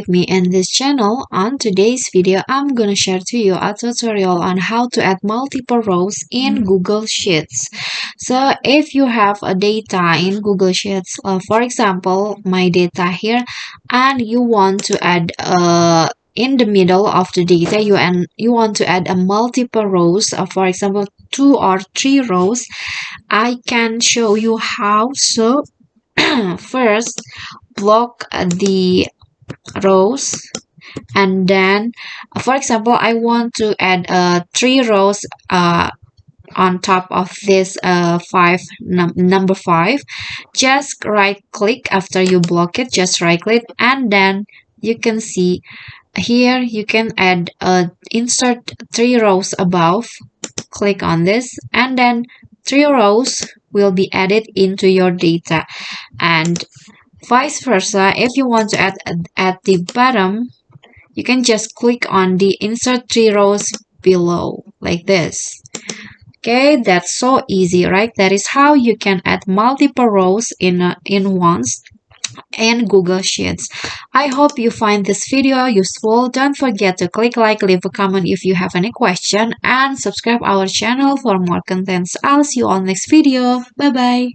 with me in this channel. On today's video, I'm gonna share to you a tutorial on how to add multiple rows in Google Sheets. So if you have a data in Google Sheets, for example, my data here, and you want to add in the middle of the data, you want to add a multiple rows, for example 2 or 3 rows, I can show you how. So first, block the rows, and then for example I want to add 3 rows on top of this number 5. Just right click after you block it, just right click, and then you can see here you can add insert 3 rows above. Click on this, and then 3 rows will be added into your data, and vice versa. If you want to add at the bottom, you can just click on the insert 3 rows below like this. Okay, that's so easy, right? That is how you can add multiple rows in once in Google Sheets. I hope you find this video useful. Don't forget to click like, leave a comment if you have any question, and subscribe our channel for more contents. I'll see you on next video. Bye bye.